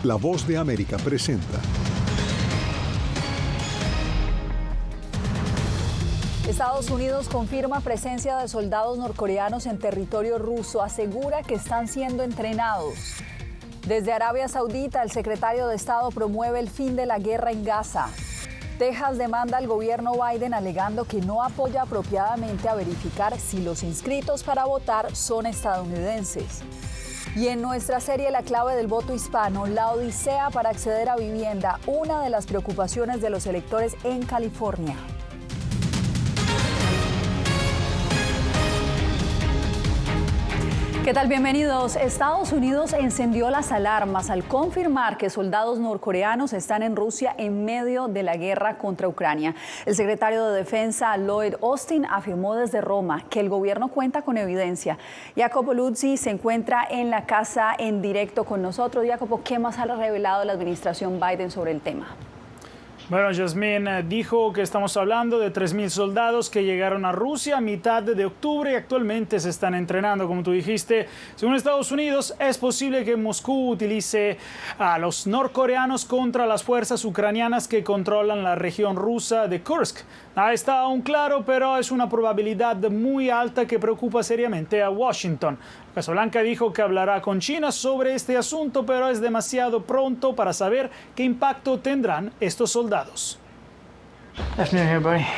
La Voz de América presenta. Estados Unidos confirma presencia de soldados norcoreanos en territorio ruso. Asegura que están siendo entrenados. Desde Arabia Saudita, el secretario de Estado promueve el fin de la guerra en Gaza. Texas demanda al gobierno Biden alegando que no apoya apropiadamente a verificar si los inscritos para votar son estadounidenses. Y en nuestra serie La clave del voto hispano, la odisea para acceder a vivienda, una de las preocupaciones de los electores en California. ¿Qué tal? Bienvenidos. Estados Unidos encendió las alarmas al confirmar que soldados norcoreanos están en Rusia en medio de la guerra contra Ucrania. El secretario de Defensa, Lloyd Austin, afirmó desde Roma que el gobierno cuenta con evidencia. Jacopo Luzzi se encuentra en la casa en directo con nosotros. Jacopo, ¿qué más ha revelado la administración Biden sobre el tema? Bueno, Yasmín dijo que estamos hablando de 3.000 soldados que llegaron a Rusia a mitad de octubre y actualmente se están entrenando, como tú dijiste. Según Estados Unidos, es posible que Moscú utilice a los norcoreanos contra las fuerzas ucranianas que controlan la región rusa de Kursk. No está aún claro, pero es una probabilidad muy alta que preocupa seriamente a Washington. Casa Blanca dijo que hablará con China sobre este asunto, pero es demasiado pronto para saber qué impacto tendrán estos soldados.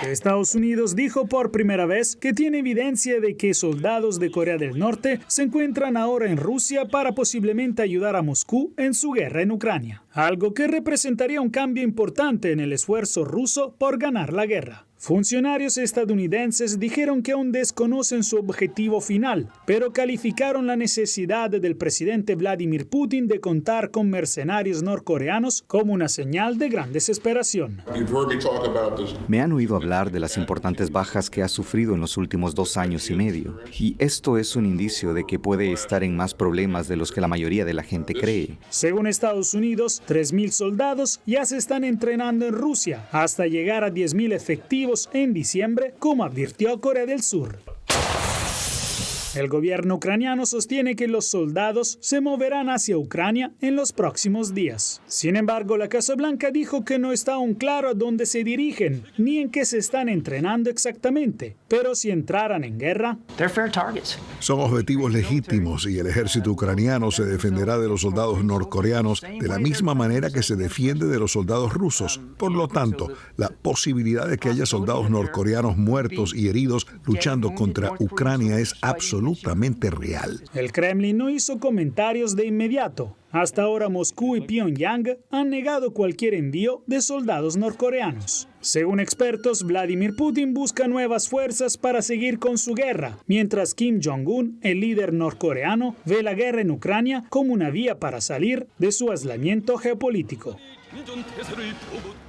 Estados Unidos dijo por primera vez que tiene evidencia de que soldados de Corea del Norte se encuentran ahora en Rusia para posiblemente ayudar a Moscú en su guerra en Ucrania, algo que representaría un cambio importante en el esfuerzo ruso por ganar la guerra. Funcionarios estadounidenses dijeron que aún desconocen su objetivo final, pero calificaron la necesidad del presidente Vladimir Putin de contar con mercenarios norcoreanos como una señal de gran desesperación. Me han oído hablar de las importantes bajas que ha sufrido en los últimos 2 años y medio, y esto es un indicio de que puede estar en más problemas de los que la mayoría de la gente cree. Según Estados Unidos, 3.000 soldados ya se están entrenando en Rusia, hasta llegar a 10.000 efectivos en diciembre, como advirtió Corea del Sur. El gobierno ucraniano sostiene que los soldados se moverán hacia Ucrania en los próximos días. Sin embargo, la Casa Blanca dijo que no está aún claro a dónde se dirigen, ni en qué se están entrenando exactamente. Pero si entraran en guerra, Son objetivos legítimos y el ejército ucraniano se defenderá de los soldados norcoreanos de la misma manera que se defiende de los soldados rusos. Por lo tanto, la posibilidad de que haya soldados norcoreanos muertos y heridos luchando contra Ucrania es absolutamente real. el Kremlin no hizo comentarios de inmediato. Hasta ahora Moscú y Pyongyang han negado cualquier envío de soldados norcoreanos. Según expertos, Vladimir Putin busca nuevas fuerzas para seguir con su guerra, mientras Kim Jong-un, el líder norcoreano, ve la guerra en Ucrania como una vía para salir de su aislamiento geopolítico.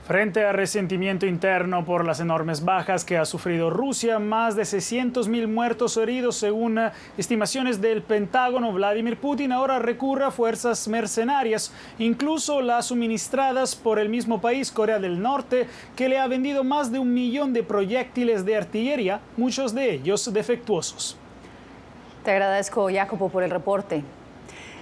Frente al resentimiento interno por las enormes bajas que ha sufrido Rusia, más de 600.000 muertos o heridos según estimaciones del Pentágono, Vladimir Putin ahora recurre a fuerzas mercenarias, incluso las suministradas por el mismo país, Corea del Norte, que le ha vendido más de 1 millón de proyectiles de artillería, muchos de ellos defectuosos. Te agradezco, Jacopo, por el reporte.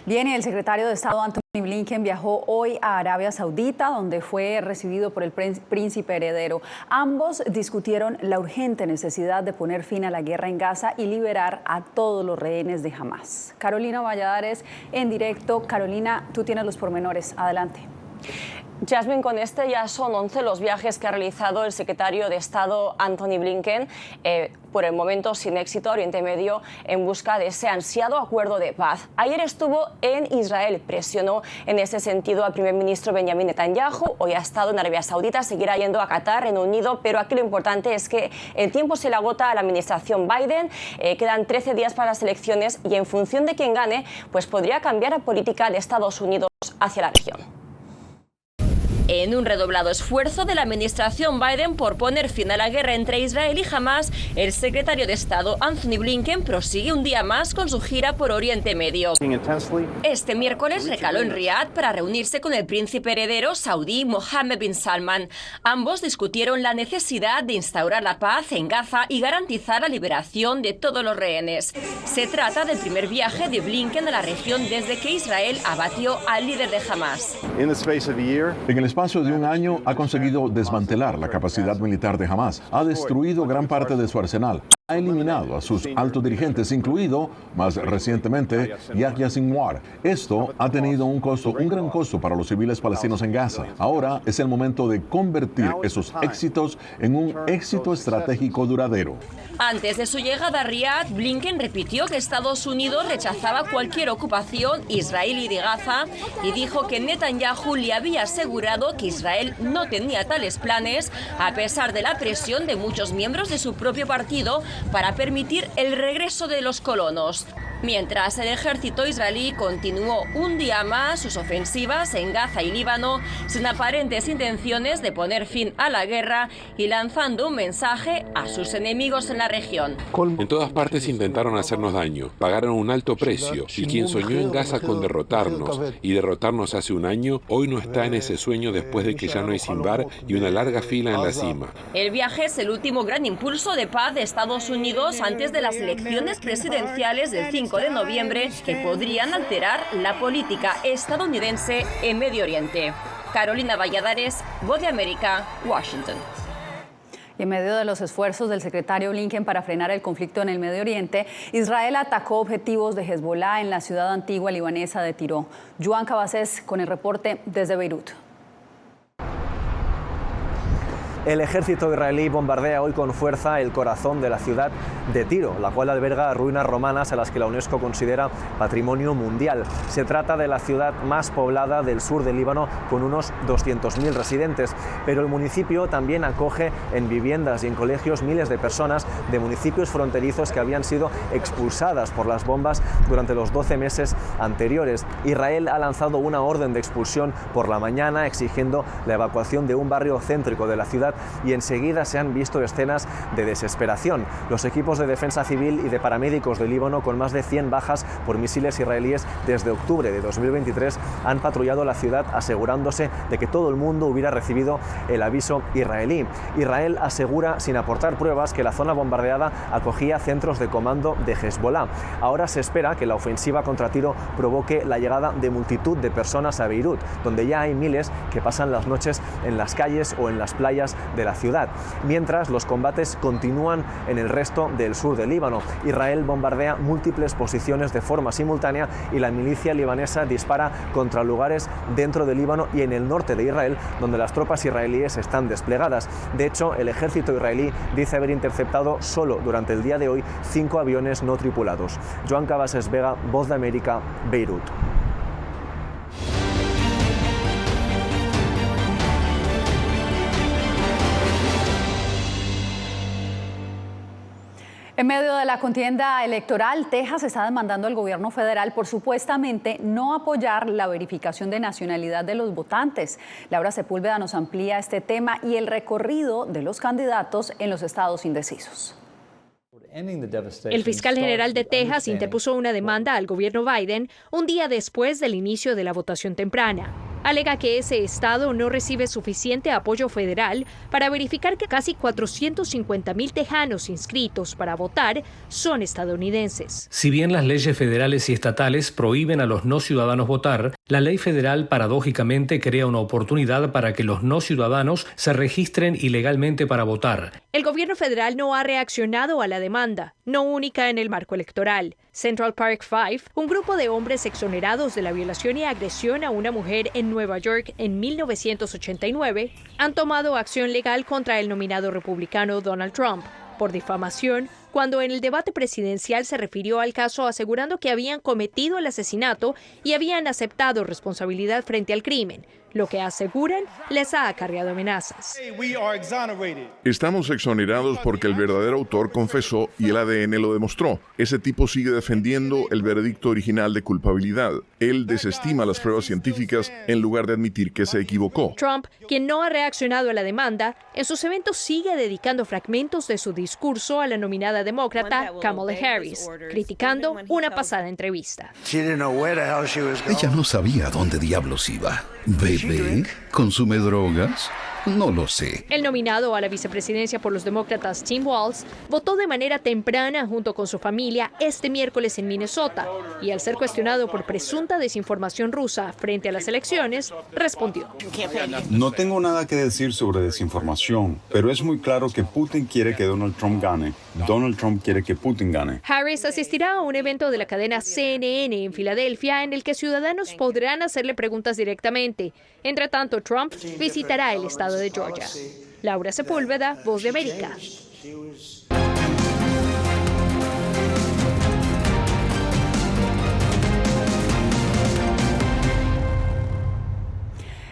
Bien, y el secretario de Estado Antony Blinken viajó hoy a Arabia Saudita, donde fue recibido por el príncipe heredero. Ambos discutieron la urgente necesidad de poner fin a la guerra en Gaza y liberar a todos los rehenes de Hamás. Carolina Valladares en directo. Carolina, tú tienes los pormenores. Adelante. Yasmín, con este ya son 11 los viajes que ha realizado el secretario de Estado Antony Blinken, por el momento sin éxito, a Oriente Medio en busca de ese ansiado acuerdo de paz. Ayer estuvo en Israel, presionó en ese sentido al primer ministro Benjamin Netanyahu, hoy ha estado en Arabia Saudita, seguirá yendo a Qatar, Reino Unido, pero aquí lo importante es que el tiempo se le agota a la administración Biden, quedan 13 días para las elecciones y en función de quién gane, pues podría cambiar la política de Estados Unidos hacia la región. En un redoblado esfuerzo de la administración Biden por poner fin a la guerra entre Israel y Hamás, el secretario de Estado Anthony Blinken prosigue un día más con su gira por Oriente Medio. Este miércoles recaló en Riad para reunirse con el príncipe heredero saudí Mohammed bin Salman. Ambos discutieron la necesidad de instaurar la paz en Gaza y garantizar la liberación de todos los rehenes. Se trata del primer viaje de Blinken a la región desde que Israel abatió al líder de Hamás. En el espacio de un año ha conseguido desmantelar la capacidad militar de Hamás, ha destruido gran parte de su arsenal, ha eliminado a sus altos dirigentes, incluido, más recientemente, Yahya Sinwar. Esto ha tenido un gran costo para los civiles palestinos en Gaza. Ahora es el momento de convertir esos éxitos en un éxito estratégico duradero. Antes de su llegada a Riad, Blinken repitió que Estados Unidos rechazaba cualquier ocupación israelí de Gaza y dijo que Netanyahu le había asegurado que Israel no tenía tales planes, a pesar de la presión de muchos miembros de su propio partido para permitir el regreso de los colonos. Mientras el ejército israelí continuó un día más sus ofensivas en Gaza y Líbano, sin aparentes intenciones de poner fin a la guerra y lanzando un mensaje a sus enemigos en la región. En todas partes intentaron hacernos daño, pagaron un alto precio, y quien soñó en Gaza con derrotarnos hace un año, hoy no está en ese sueño después de que ya no hay Sinwar y una larga fila en la cima. El viaje es el último gran impulso de paz de Estados Unidos antes de las elecciones presidenciales del 5 de noviembre que podrían alterar la política estadounidense en Medio Oriente. Carolina Valladares, Voz de América, Washington. Y en medio de los esfuerzos del secretario Blinken para frenar el conflicto en el Medio Oriente, Israel atacó objetivos de Hezbollah en la ciudad antigua libanesa de Tiro. Joan Cabacés con el reporte desde Beirut. El ejército israelí bombardea hoy con fuerza el corazón de la ciudad de Tiro, la cual alberga ruinas romanas a las que la UNESCO considera patrimonio mundial. Se trata de la ciudad más poblada del sur del Líbano, con unos 200.000 residentes, pero el municipio también acoge en viviendas y en colegios miles de personas de municipios fronterizos que habían sido expulsadas por las bombas durante los 12 meses anteriores. Israel ha lanzado una orden de expulsión por la mañana exigiendo la evacuación de un barrio céntrico de la ciudad y enseguida se han visto escenas de desesperación. Los equipos de defensa civil y de paramédicos de Líbano, con más de 100 bajas por misiles israelíes desde octubre de 2023, han patrullado la ciudad asegurándose de que todo el mundo hubiera recibido el aviso israelí. Israel asegura, sin aportar pruebas, que la zona bombardeada acogía centros de comando de Hezbollah. Ahora se espera que la ofensiva contra Tiro provoque la llegada de multitud de personas a Beirut, donde ya hay miles que pasan las noches en las calles o en las playas de la ciudad. Mientras, los combates continúan en el resto del sur del Líbano. Israel bombardea múltiples posiciones de forma simultánea y la milicia libanesa dispara contra lugares dentro del Líbano y en el norte de Israel, donde las tropas israelíes están desplegadas. De hecho, el ejército israelí dice haber interceptado solo durante el día de hoy 5 aviones no tripulados. Joan Cabacés Vega, Voz de América, Beirut. En medio de la contienda electoral, Texas está demandando al gobierno federal por supuestamente no apoyar la verificación de nacionalidad de los votantes. Laura Sepúlveda nos amplía este tema y el recorrido de los candidatos en los estados indecisos. El fiscal general de Texas interpuso una demanda al gobierno Biden un día después del inicio de la votación temprana. Alega que ese estado no recibe suficiente apoyo federal para verificar que casi 450.000 tejanos inscritos para votar son estadounidenses. Si bien las leyes federales y estatales prohíben a los no ciudadanos votar, la ley federal paradójicamente crea una oportunidad para que los no ciudadanos se registren ilegalmente para votar. El gobierno federal no ha reaccionado a la demanda, no única en el marco electoral. Central Park Five, un grupo de hombres exonerados de la violación y agresión a una mujer en Nueva York en 1989, han tomado acción legal contra el nominado republicano Donald Trump por difamación, cuando en el debate presidencial se refirió al caso asegurando que habían cometido el asesinato y habían aceptado responsabilidad frente al crimen, lo que aseguran les ha acarreado amenazas. Estamos exonerados porque el verdadero autor confesó y el ADN lo demostró. Ese tipo sigue defendiendo el veredicto original de culpabilidad. Él desestima las pruebas científicas en lugar de admitir que se equivocó. Trump, quien no ha reaccionado a la demanda, en sus eventos sigue dedicando fragmentos de su discurso a la nominada demócrata Kamala Harris, criticando una pasada entrevista. Ella no sabía a dónde diablos iba. ¿Bebé? ¿Consume drogas? No lo sé. El nominado a la vicepresidencia por los demócratas, Tim Walz, votó de manera temprana junto con su familia este miércoles en Minnesota y al ser cuestionado por presunta desinformación rusa frente a las elecciones, respondió: No tengo nada que decir sobre desinformación, pero es muy claro que Putin quiere que Donald Trump gane. Donald Trump quiere que Putin gane. Harris asistirá a un evento de la cadena CNN en Filadelfia en el que ciudadanos podrán hacerle preguntas directamente. Entre tanto, Trump visitará el estado de Georgia. Laura Sepúlveda, Voz de América.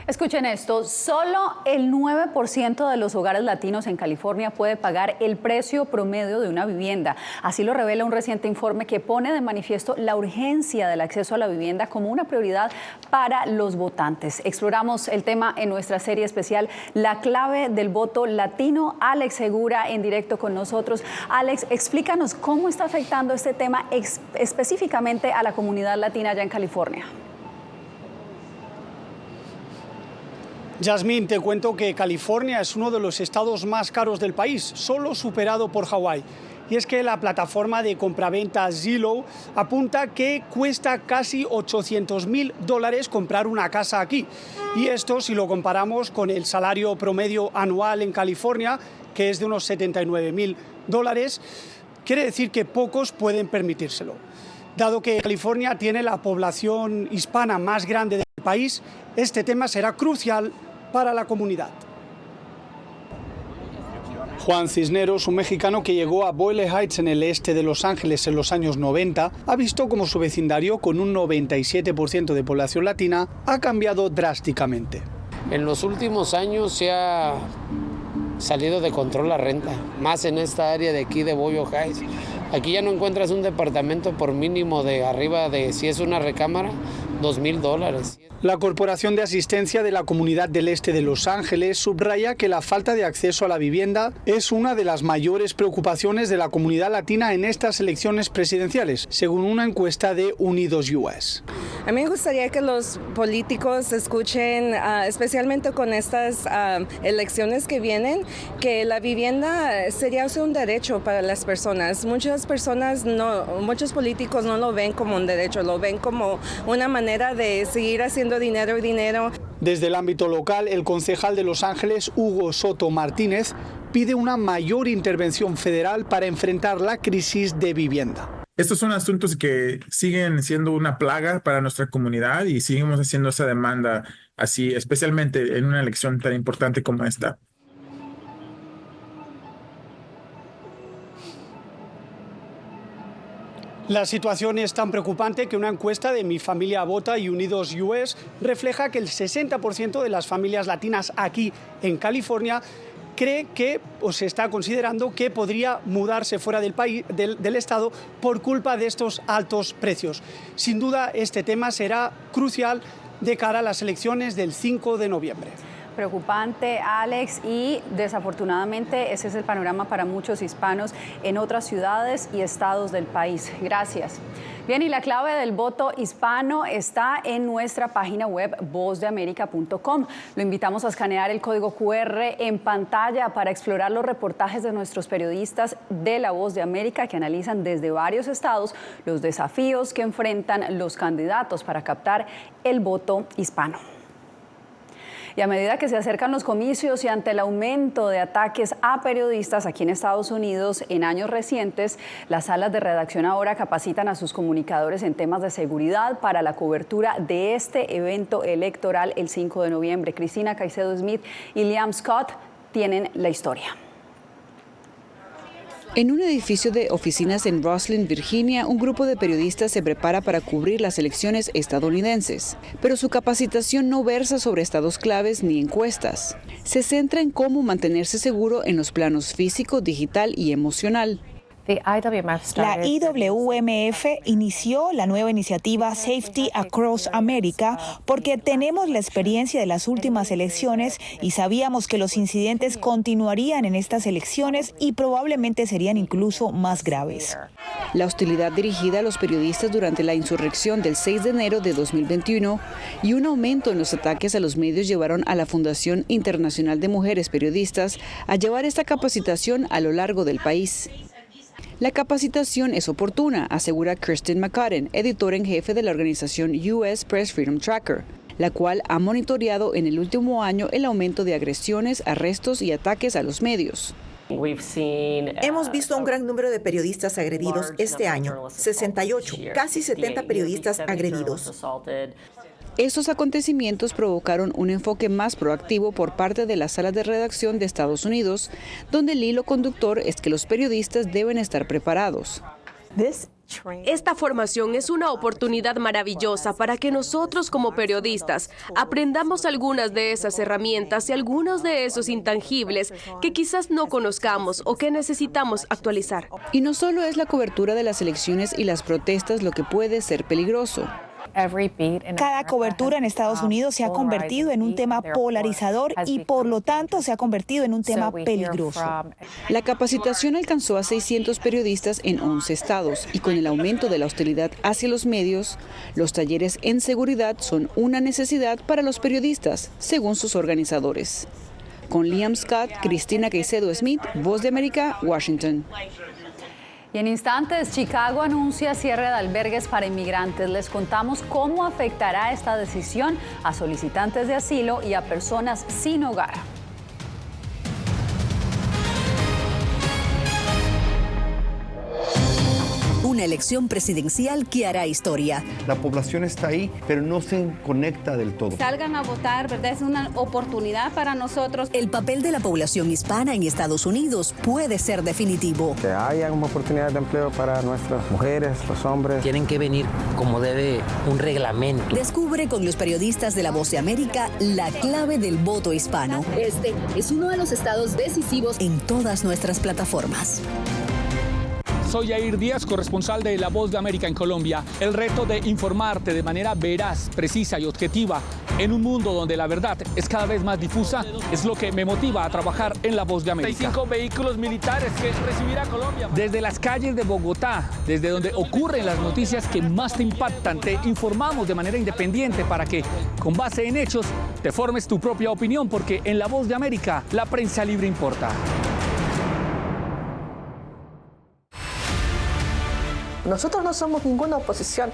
Escuchen esto, solo el 9% de los hogares latinos en California puede pagar el precio promedio de una vivienda. Así lo revela un reciente informe que pone de manifiesto la urgencia del acceso a la vivienda como una prioridad para los votantes. Exploramos el tema en nuestra serie especial La clave del voto latino. Alex Segura en directo con nosotros. Alex, explícanos cómo está afectando este tema específicamente a la comunidad latina allá en California. Yasmín, te cuento que California es uno de los estados más caros del país, solo superado por Hawái. Y es que la plataforma de compraventa Zillow apunta que cuesta casi $800,000 comprar una casa aquí. Y esto, si lo comparamos con el salario promedio anual en California, que es de unos $79,000, quiere decir que pocos pueden permitírselo. Dado que California tiene la población hispana más grande del país, este tema será crucial para la comunidad. Juan Cisneros, un mexicano que llegó a Boyle Heights en el este de Los Ángeles en los años 90, ha visto cómo su vecindario, con un 97% de población latina, ha cambiado drásticamente. En los últimos años se ha salido de control la renta, más en esta área de aquí de Boyle Heights. Aquí ya no encuentras un departamento por mínimo de arriba de, si es una recámara, $2,000. La Corporación de Asistencia de la Comunidad del Este de Los Ángeles subraya que la falta de acceso a la vivienda es una de las mayores preocupaciones de la comunidad latina en estas elecciones presidenciales, según una encuesta de Unidos US. A mí me gustaría que los políticos escuchen, especialmente con estas elecciones que vienen, que la vivienda sería un derecho para las personas. Muchos políticos no lo ven como un derecho, lo ven como una manera de seguir haciendo dinero. Desde el ámbito local, el concejal de Los Ángeles, Hugo Soto Martínez, pide una mayor intervención federal para enfrentar la crisis de vivienda. Estos son asuntos que siguen siendo una plaga para nuestra comunidad y seguimos haciendo esa demanda así, especialmente en una elección tan importante como esta. La situación es tan preocupante que una encuesta de Mi Familia Vota y Unidos US refleja que el 60% de las familias latinas aquí en California cree que o se está considerando que podría mudarse fuera del país, del estado por culpa de estos altos precios. Sin duda, este tema será crucial de cara a las elecciones del 5 de noviembre. Preocupante, Alex, y desafortunadamente ese es el panorama para muchos hispanos en otras ciudades y estados del país. Gracias. Bien, y la clave del voto hispano está en nuestra página web vozdeamerica.com. Lo invitamos a escanear el código QR en pantalla para explorar los reportajes de nuestros periodistas de La Voz de América que analizan desde varios estados los desafíos que enfrentan los candidatos para captar el voto hispano. Y a medida que se acercan los comicios y ante el aumento de ataques a periodistas aquí en Estados Unidos en años recientes, las salas de redacción ahora capacitan a sus comunicadores en temas de seguridad para la cobertura de este evento electoral el 5 de noviembre. Cristina Caicedo Smith y Liam Scott tienen la historia. En un edificio de oficinas en Rosslyn, Virginia, un grupo de periodistas se prepara para cubrir las elecciones estadounidenses. Pero su capacitación no versa sobre estados claves ni encuestas. Se centra en cómo mantenerse seguro en los planos físico, digital y emocional. La IWMF inició la nueva iniciativa Safety Across America porque tenemos la experiencia de las últimas elecciones y sabíamos que los incidentes continuarían en estas elecciones y probablemente serían incluso más graves. La hostilidad dirigida a los periodistas durante la insurrección del 6 de enero de 2021 y un aumento en los ataques a los medios llevaron a la Fundación Internacional de Mujeres Periodistas a llevar esta capacitación a lo largo del país. La capacitación es oportuna, asegura Kirsten McCudden, editora en jefe de la organización US Press Freedom Tracker, la cual ha monitoreado en el último año el aumento de agresiones, arrestos y ataques a los medios. Hemos visto un gran número de periodistas agredidos este año, 68, casi 70 periodistas agredidos. Estos acontecimientos provocaron un enfoque más proactivo por parte de la sala de redacción de Estados Unidos, donde el hilo conductor es que los periodistas deben estar preparados. Esta formación es una oportunidad maravillosa para que nosotros como periodistas aprendamos algunas de esas herramientas y algunos de esos intangibles que quizás no conozcamos o que necesitamos actualizar. Y no solo es la cobertura de las elecciones y las protestas lo que puede ser peligroso. Cada cobertura en Estados Unidos se ha convertido en un tema polarizador y por lo tanto se ha convertido en un tema peligroso. La capacitación alcanzó a 600 periodistas en 11 estados y con el aumento de la hostilidad hacia los medios, los talleres en seguridad son una necesidad para los periodistas, según sus organizadores. Con Liam Scott, Cristina Caicedo Smith, Voz de América, Washington. Y en instantes, Chicago anuncia cierre de albergues para inmigrantes. Les contamos cómo afectará esta decisión a solicitantes de asilo y a personas sin hogar. Una elección presidencial que hará historia. La población está ahí, pero no se conecta del todo. Salgan a votar, ¿verdad? Es una oportunidad para nosotros. El papel de la población hispana en Estados Unidos puede ser definitivo. Que haya una oportunidad de empleo para nuestras mujeres, los hombres. Tienen que venir como debe un reglamento. Descubre con los periodistas de La Voz de América la clave del voto hispano. Este es uno de los estados decisivos en todas nuestras plataformas. Soy Yair Díaz, corresponsal de La Voz de América en Colombia. El reto de informarte de manera veraz, precisa y objetiva en un mundo donde la verdad es cada vez más difusa es lo que me motiva a trabajar en La Voz de América. 65 vehículos militares que recibirá Colombia. Desde las calles de Bogotá, desde donde ocurren las noticias que más te impactan, te informamos de manera independiente para que, con base en hechos, te formes tu propia opinión, porque en La Voz de América la prensa libre importa. Nosotros no somos ninguna oposición.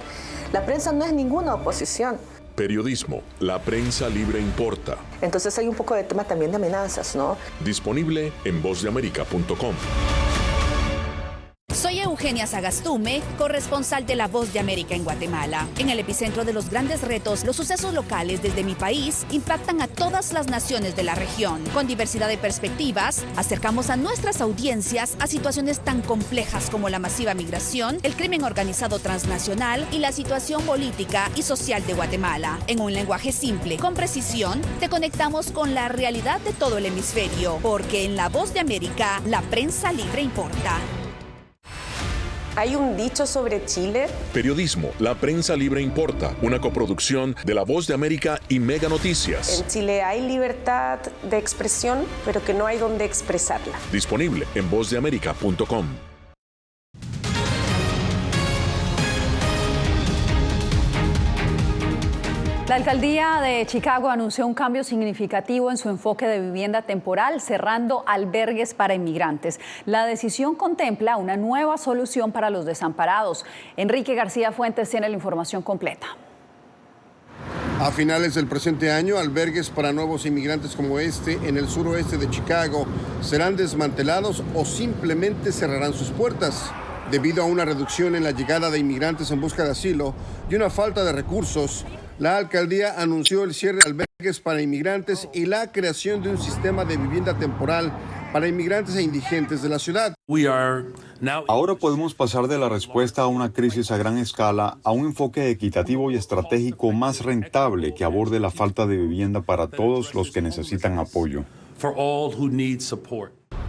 La prensa no es ninguna oposición. Periodismo, la prensa libre importa. Entonces hay un poco de tema también de amenazas, ¿no? Disponible en vozdeamerica.com. Soy Eugenia Sagastume, corresponsal de La Voz de América en Guatemala. En el epicentro de los grandes retos, los sucesos locales desde mi país impactan a todas las naciones de la región. Con diversidad de perspectivas, acercamos a nuestras audiencias a situaciones tan complejas como la masiva migración, el crimen organizado transnacional y la situación política y social de Guatemala. En un lenguaje simple, con precisión, te conectamos con la realidad de todo el hemisferio, porque en La Voz de América, la prensa libre importa. Hay un dicho sobre Chile. Periodismo, la prensa libre importa. Una coproducción de La Voz de América y Mega Noticias. En Chile hay libertad de expresión, pero que no hay donde expresarla. Disponible en vozdeamerica.com. La alcaldía de Chicago anunció un cambio significativo en su enfoque de vivienda temporal, cerrando albergues para inmigrantes. La decisión contempla una nueva solución para los desamparados. Enrique García Fuentes tiene la información completa. A finales del presente año, albergues para nuevos inmigrantes como este en el suroeste de Chicago serán desmantelados o simplemente cerrarán sus puertas, debido a una reducción en la llegada de inmigrantes en busca de asilo y una falta de recursos. La alcaldía anunció el cierre de albergues para inmigrantes y la creación de un sistema de vivienda temporal para inmigrantes e indigentes de la ciudad. Ahora podemos pasar de la respuesta a una crisis a gran escala a un enfoque equitativo y estratégico más rentable que aborde la falta de vivienda para todos los que necesitan apoyo.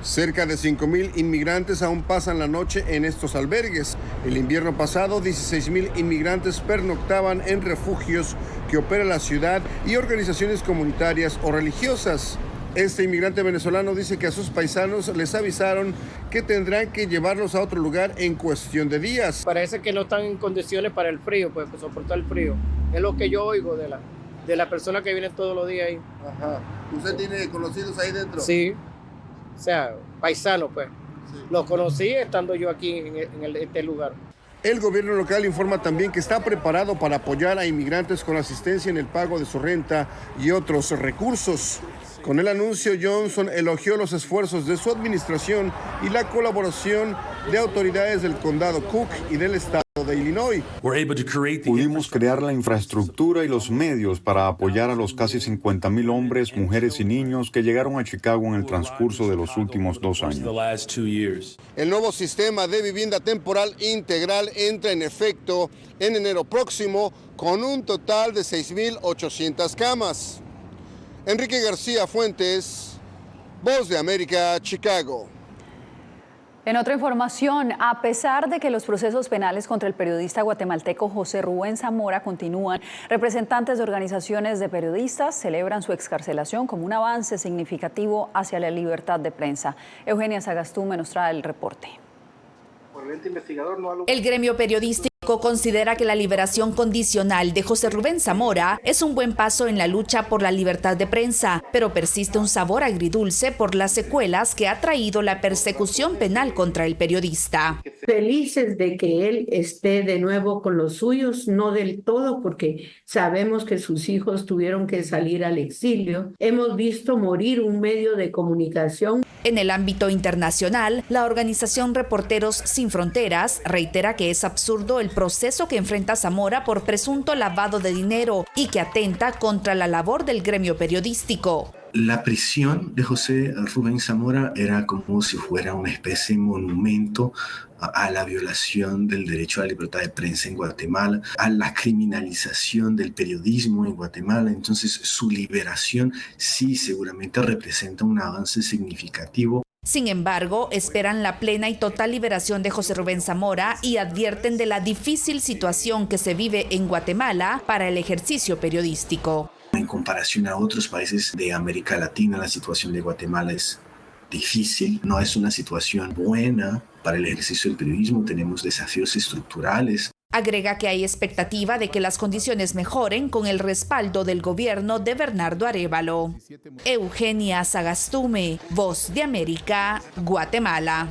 Cerca de 5,000 inmigrantes aún pasan la noche en estos albergues. El invierno pasado, 16,000 inmigrantes pernoctaban en refugios que opera la ciudad y organizaciones comunitarias o religiosas. Este inmigrante venezolano dice que a sus paisanos les avisaron que tendrán que llevarlos a otro lugar en cuestión de días. Parece que no están en condiciones para el frío, pues soportar el frío. Es lo que yo oigo de la persona que viene todos los días ahí. Ajá. ¿Usted tiene conocidos ahí dentro? Sí. O sea, paisano, pues. Sí. Los conocí estando yo aquí en este lugar. El gobierno local informa también que está preparado para apoyar a inmigrantes con asistencia en el pago de su renta y otros recursos. Con el anuncio, Johnson elogió los esfuerzos de su administración y la colaboración de autoridades del condado Cook y del estado de Illinois. Pudimos crear la infraestructura y los medios para apoyar a los casi 50,000 hombres, mujeres y niños que llegaron a Chicago en el transcurso de los últimos 2 años. El nuevo sistema de vivienda temporal integral entra en efecto en enero próximo con un total de 6,800 camas. Enrique García Fuentes, Voz de América, Chicago. En otra información, a pesar de que los procesos penales contra el periodista guatemalteco José Rubén Zamora continúan, representantes de organizaciones de periodistas celebran su excarcelación como un avance significativo hacia la libertad de prensa. Eugenia Sagastume nos trae el reporte. El gremio periodístico considera que la liberación condicional de José Rubén Zamora es un buen paso en la lucha por la libertad de prensa, pero persiste un sabor agridulce por las secuelas que ha traído la persecución penal contra el periodista. Felices de que él esté de nuevo con los suyos, no del todo, porque sabemos que sus hijos tuvieron que salir al exilio. Hemos visto morir un medio de comunicación. En el ámbito internacional, la organización Reporteros Sin Fronteras reitera que es absurdo el proceso que enfrenta Zamora por presunto lavado de dinero y que atenta contra la labor del gremio periodístico. La prisión de José Rubén Zamora era como si fuera una especie de monumento a la violación del derecho a la libertad de prensa en Guatemala, a la criminalización del periodismo en Guatemala. Entonces, su liberación sí seguramente representa un avance significativo. Sin embargo, esperan la plena y total liberación de José Rubén Zamora y advierten de la difícil situación que se vive en Guatemala para el ejercicio periodístico. En comparación a otros países de América Latina, la situación de Guatemala es difícil, no es una situación buena para el ejercicio del periodismo, tenemos desafíos estructurales. Agrega que hay expectativa de que las condiciones mejoren con el respaldo del gobierno de Bernardo Arévalo. Eugenia Sagastume, Voz de América, Guatemala.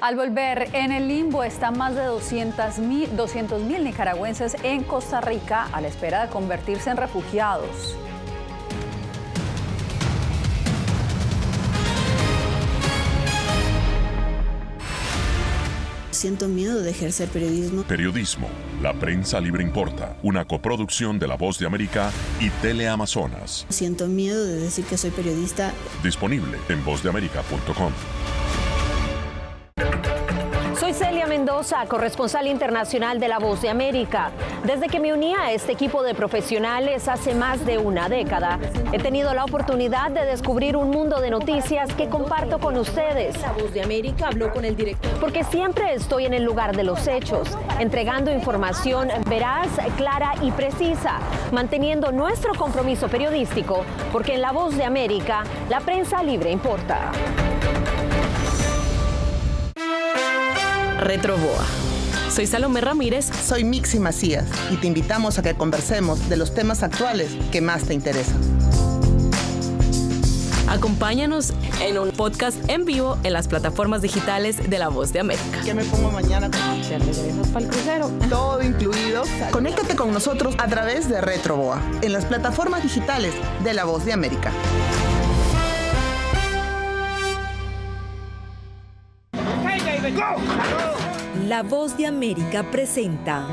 Al volver, en el limbo están más de 200,000 nicaragüenses en Costa Rica a la espera de convertirse en refugiados. Siento miedo de ejercer periodismo. Periodismo, la prensa libre importa, una coproducción de La Voz de América y Teleamazonas. Siento miedo de decir que soy periodista. Disponible en vozdeamerica.com. Soy Celia Mendoza, corresponsal internacional de La Voz de América. Desde que me uní a este equipo de profesionales hace más de una década, he tenido la oportunidad de descubrir un mundo de noticias que comparto con ustedes. La Voz de América habló con el director. Porque siempre estoy en el lugar de los hechos, entregando información veraz, clara y precisa, manteniendo nuestro compromiso periodístico, porque en La Voz de América, la prensa libre importa. Retroboa. Soy Salomé Ramírez. Soy Mixi Macías y te invitamos a que conversemos de los temas actuales que más te interesan. Acompáñanos en un podcast en vivo en las plataformas digitales de La Voz de América. ¿Qué me pongo mañana? ¿Te regresas para el crucero? Todo incluido. Conéctate con nosotros a través de Retroboa en las plataformas digitales de La Voz de América. La Voz de América presenta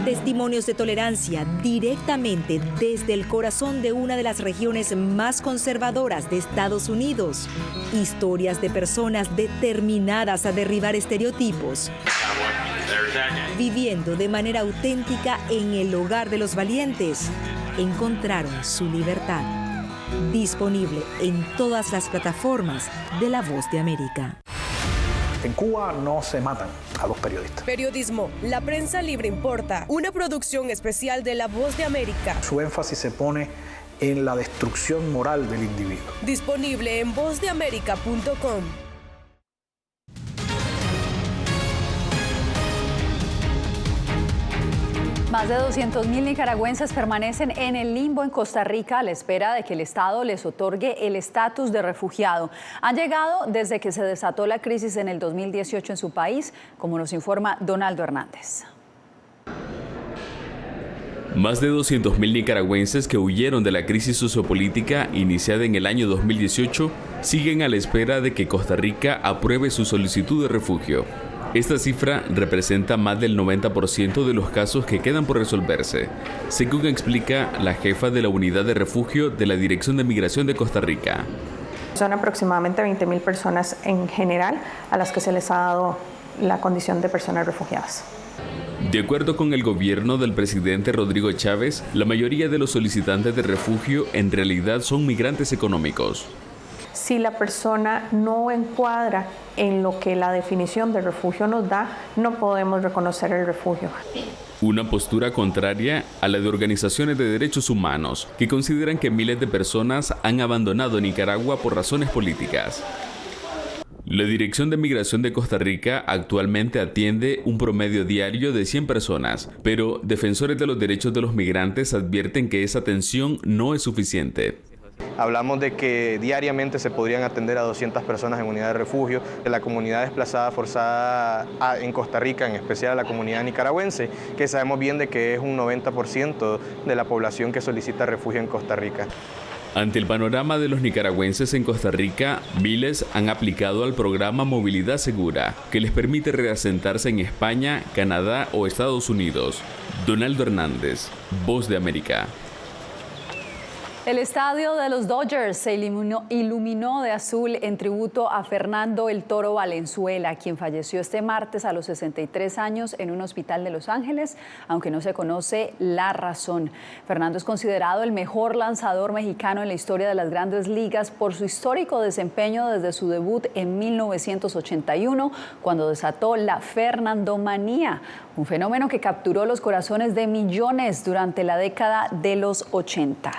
Testimonios de tolerancia directamente desde el corazón de una de las regiones más conservadoras de Estados Unidos. Historias de personas determinadas a derribar estereotipos, viviendo de manera auténtica en el hogar de los valientes. Encontraron su libertad. Disponible en todas las plataformas de La Voz de América. En Cuba no se matan a los periodistas. Periodismo, la prensa libre importa. Una producción especial de La Voz de América. Su énfasis se pone en la destrucción moral del individuo. Disponible en vozdeamerica.com. Más de 200.000 nicaragüenses permanecen en el limbo en Costa Rica a la espera de que el Estado les otorgue el estatus de refugiado. Han llegado desde que se desató la crisis en el 2018 en su país, como nos informa Donaldo Hernández. Más de 200.000 nicaragüenses que huyeron de la crisis sociopolítica iniciada en el año 2018 siguen a la espera de que Costa Rica apruebe su solicitud de refugio. Esta cifra representa más del 90% de los casos que quedan por resolverse, según explica la jefa de la unidad de refugio de la Dirección de Migración de Costa Rica. Son aproximadamente 20.000 personas en general a las que se les ha dado la condición de personas refugiadas. De acuerdo con el gobierno del presidente Rodrigo Chávez, la mayoría de los solicitantes de refugio en realidad son migrantes económicos. Si la persona no encuadra en lo que la definición de refugio nos da, no podemos reconocer el refugio. Una postura contraria a la de organizaciones de derechos humanos, que consideran que miles de personas han abandonado Nicaragua por razones políticas. La Dirección de Migración de Costa Rica actualmente atiende un promedio diario de 100 personas, pero defensores de los derechos de los migrantes advierten que esa atención no es suficiente. Hablamos de que diariamente se podrían atender a 200 personas en unidad de refugio. De la comunidad desplazada forzada en Costa Rica, en especial la comunidad nicaragüense, que sabemos bien de que es un 90% de la población que solicita refugio en Costa Rica. Ante el panorama de los nicaragüenses en Costa Rica, miles han aplicado al programa Movilidad Segura, que les permite reasentarse en España, Canadá o Estados Unidos. Donaldo Hernández, Voz de América. El estadio de los Dodgers se iluminó de azul en tributo a Fernando El Toro Valenzuela, quien falleció este martes a los 63 años en un hospital de Los Ángeles, aunque no se conoce la razón. Fernando es considerado el mejor lanzador mexicano en la historia de las grandes ligas por su histórico desempeño desde su debut en 1981, cuando desató la Fernandomanía, un fenómeno que capturó los corazones de millones durante la década de los 80.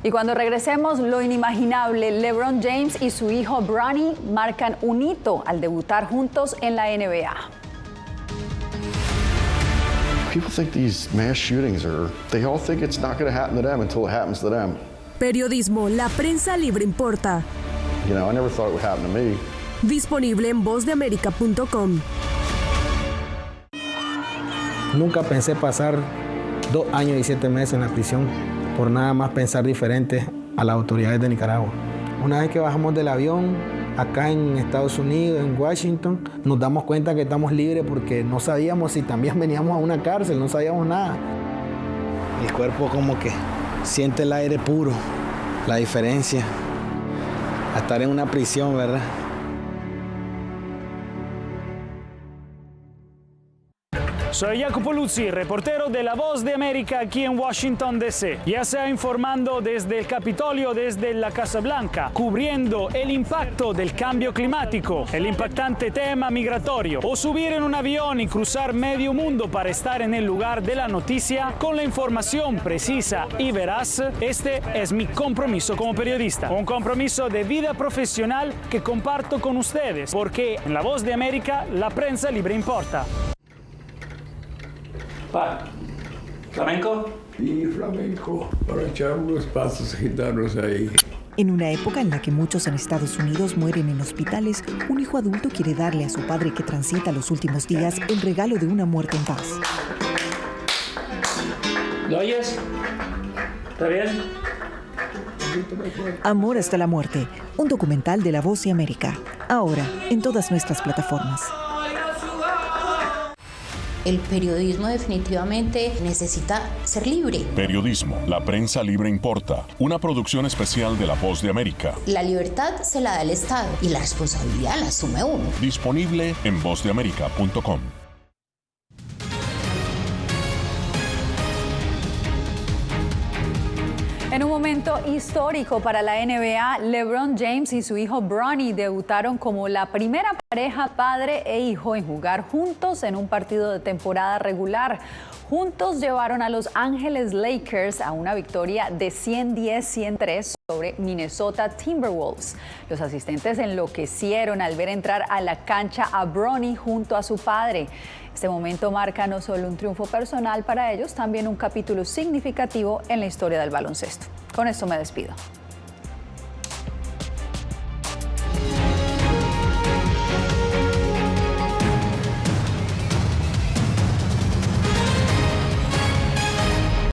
Y cuando regresemos, lo inimaginable, LeBron James y su hijo Bronny marcan un hito al debutar juntos en la NBA. People think these mass shootings they all think it's not going to happen to them until it happens to them. Periodismo, la prensa libre importa. You know, I never thought it would happen to me. Disponible en vozdeamerica.com. Nunca pensé pasar 2 años y 7 meses en la prisión por nada más pensar diferente a las autoridades de Nicaragua. Una vez que bajamos del avión, acá en Estados Unidos, en Washington, nos damos cuenta que estamos libres porque no sabíamos si también veníamos a una cárcel, no sabíamos nada. El cuerpo como que siente el aire puro, la diferencia a estar en una prisión, ¿verdad? Soy Jacopo Luzzi, reportero de La Voz de América aquí en Washington, D.C. Ya sea informando desde el Capitolio, desde la Casa Blanca, cubriendo el impacto del cambio climático, el impactante tema migratorio, o subir en un avión y cruzar medio mundo para estar en el lugar de la noticia con la información precisa y veraz. Este es mi compromiso como periodista, un compromiso de vida profesional que comparto con ustedes, porque en La Voz de América la prensa libre importa. ¿Flamenco? Sí, flamenco, para echar unos pasos gitanos ahí. En una época en la que muchos en Estados Unidos mueren en hospitales, un hijo adulto quiere darle a su padre que transita los últimos días el regalo de una muerte en paz. ¿Lo oyes? ¿Está bien? Amor hasta la muerte, un documental de La Voz de América. Ahora, en todas nuestras plataformas. El periodismo definitivamente necesita ser libre. Periodismo, la prensa libre importa. Una producción especial de La Voz de América. La libertad se la da el Estado y la responsabilidad la asume uno. Disponible en vozdeamerica.com. En un momento histórico para la NBA, LeBron James y su hijo Bronny debutaron como la primera pareja padre e hijo en jugar juntos en un partido de temporada regular. Juntos llevaron a Los Ángeles Lakers a una victoria de 110-103 sobre Minnesota Timberwolves. Los asistentes enloquecieron al ver entrar a la cancha a Bronny junto a su padre. Este momento marca no solo un triunfo personal para ellos, también un capítulo significativo en la historia del baloncesto. Con esto me despido.